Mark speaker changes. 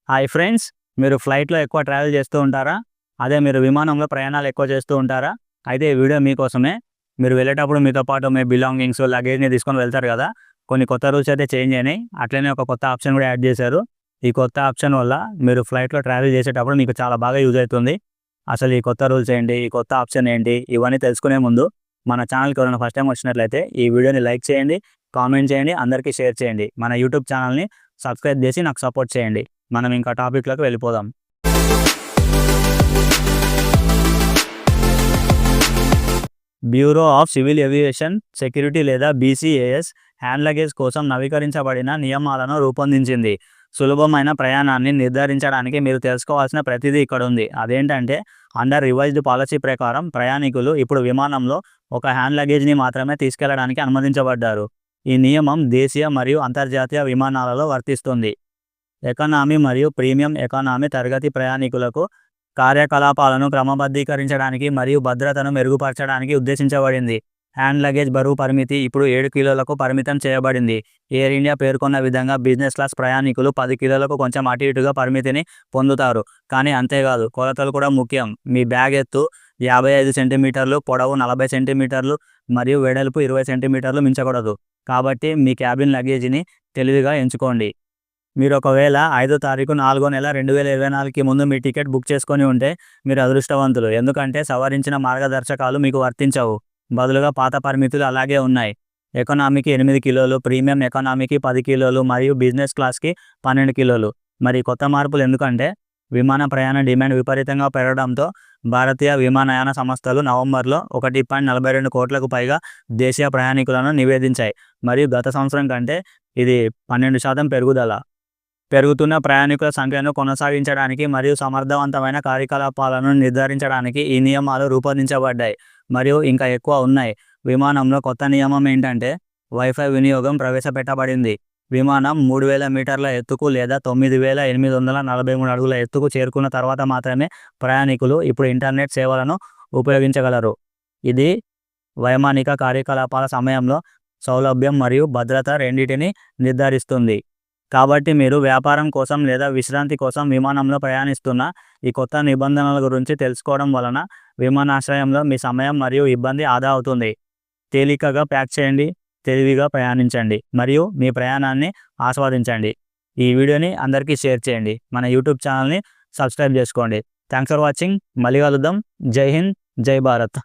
Speaker 1: Hi friends, మీరు ఫ్లైట్‌లో ఎక్కువ ట్రావెల్ చేస్తూ ఉంటారా? అదే మీరు విమానంలో ప్రయాణాలు ఎక్కువ చేస్తూ ఉంటారా? అయితే ఈ వీడియో మీకోసమే. మీరు వెళ్ళేటప్పుడు మీతో పాటు మీ బిలాంగింగ్స్, లగేజ్‌ని తీసుకొని వెళ్తారు కదా! కొన్ని కొత్త రూల్స్ అయితే చేంజ్ అయినాయి. అట్లనే ఒక కొత్త ఆప్షన్ కూడా యాడ్ చేశారు. ఈ కొత్త ఆప్షన్ వల్ల మీరు ఫ్లైట్‌లో ట్రావెల్ చేసేటప్పుడు మీకు చాలా బాగా యూజ్ అవుతుంది. అసలు ఈ కొత్త రూల్స్ ఏంటి? ఈ కొత్త ఆప్షన్ ఏంటి? ఇవన్నీ తెలుసుకునే ముందు మన ఛానల్‌కి ఎవరైనా ఫస్ట్ టైమ్ వచ్చినట్లయితే ఈ వీడియోని లైక్ చేయండి, కామెంట్ చేయండి, అందరికీ షేర్ చేయండి. మన యూట్యూబ్ ఛానల్‌ని సబ్స్క్రైబ్ చేసి నాకు సపోర్ట్ చేయండి. మనం ఇంకా టాపిక్‌లోకి వెళ్ళిపోదాం. Bureau of civil aviation security లేదా బీసీఏఎస్ హ్యాండ్ లగేజ్ కోసం నవీకరించబడిన నియమాలను రూపొందించింది. సులభమైన ప్రయాణాన్ని నిర్ధారించడానికి మీరు తెలుసుకోవాల్సిన ప్రతిదీ ఇక్కడ ఉంది. అదేంటంటే, అండర్ రివైజ్డ్ పాలసీ ప్రకారం ప్రయాణికులు ఇప్పుడు విమానంలో ఒక హ్యాండ్ లగేజ్ని మాత్రమే తీసుకెళ్లడానికి అనుమతించబడ్డారు. ఈ నియమం దేశీయ మరియు అంతర్జాతీయ విమానాలలో వర్తిస్తుంది. ఎకానమీ మరియు ప్రీమియం ఎకానమీ తరగతి ప్రయాణికులకు కార్యకలాపాలను క్రమబద్ధీకరించడానికి మరియు భద్రతను మెరుగుపరచడానికి ఉద్దేశించబడింది. హ్యాండ్ లగేజ్ బరువు పరిమితి ఇప్పుడు 7 కిలోలకు పరిమితం చేయబడింది. ఎయిర్ ఇండియా పేర్కొన్న విధంగా బిజినెస్ క్లాస్ ప్రయాణికులు 10 కిలోలకు కొంచెం అటు ఇటుగా పరిమితిని పొందుతారు. కానీ అంతేకాదు, కొలతలు కూడా ముఖ్యం. మీ బ్యాగ్ ఎత్తు 55 సెంటీమీటర్లు, పొడవు 40 సెంటీమీటర్లు మరియు వెడల్పు 20 సెంటీమీటర్లు మించకూడదు. కాబట్టి మీ క్యాబిన్ లగేజీని తెలివిగా ఎంచుకోండి. మీరు ఒకవేళ 5వ తారీఖు 4వ నెల 2024కి ముందు మీ టికెట్ బుక్ చేసుకొని ఉంటే మీరు అదృష్టవంతులు. ఎందుకంటే సవరించిన మార్గదర్శకాలు మీకు వర్తించవు. బదులుగా పాత పరిమితులు అలాగే ఉన్నాయి. ఎకానమీకి 8 కిలోలు, ప్రీమియం ఎకానమీకి 10 కిలోలు మరియు బిజినెస్ క్లాస్కి 12 కిలోలు. మరి కొత్త మార్పులు ఎందుకంటే, విమాన ప్రయాణ డిమాండ్ విపరీతంగా పెరగడంతో భారతీయ విమానయాన సంస్థలు నవంబర్లో 1.42 కోట్లకు పైగా దేశీయ ప్రయాణికులను నివేదించాయి. మరియు గత సంవత్సరం కంటే ఇది 12% పెరుగుదల. పెరుగుతున్న ప్రయాణికుల సంఖ్యను కొనసాగించడానికి మరియు సమర్థవంతమైన కార్యకలాపాలను నిర్ధారించడానికి ఈ నియమాలు రూపొందించబడ్డాయి మరియు ఇంకా ఎక్కువ ఉన్నాయి. విమానంలో కొత్త నియమం ఏంటంటే, వైఫై వినియోగం ప్రవేశపెట్టబడింది. విమానం 3000 మీటర్ల ఎత్తుకు లేదా 9843 అడుగుల ఎత్తుకు చేరుకున్న తర్వాత మాత్రమే ప్రయాణికులు ఇప్పుడు ఇంటర్నెట్ సేవలను ఉపయోగించగలరు. ఇది వైమానిక కార్యకలాపాల సమయంలో సౌలభ్యం మరియు భద్రత రెండింటినీ నిర్ధారిస్తుంది. కాబట్టి మీరు వ్యాపారం కోసం లేదా విశ్రాంతి కోసం విమానంలో ప్రయాణిస్తున్న ఈ కొత్త నిబంధనల గురించి తెలుసుకోవడం వలన విమానాశ్రయంలో మీ సమయం మరియు ఇబ్బంది ఆదా అవుతుంది. తేలికగా ప్యాక్ చేయండి, తెలివిగా ప్రయాణించండి మరియు మీ ప్రయాణాన్ని ఆస్వాదించండి. ఈ వీడియోని అందరికీ షేర్ చేయండి. మన యూట్యూబ్ ఛానల్ని సబ్స్క్రైబ్ చేసుకోండి. Thanks for watching. మళ్ళీ కలుద్దాం. జై హింద్, జై భారత్.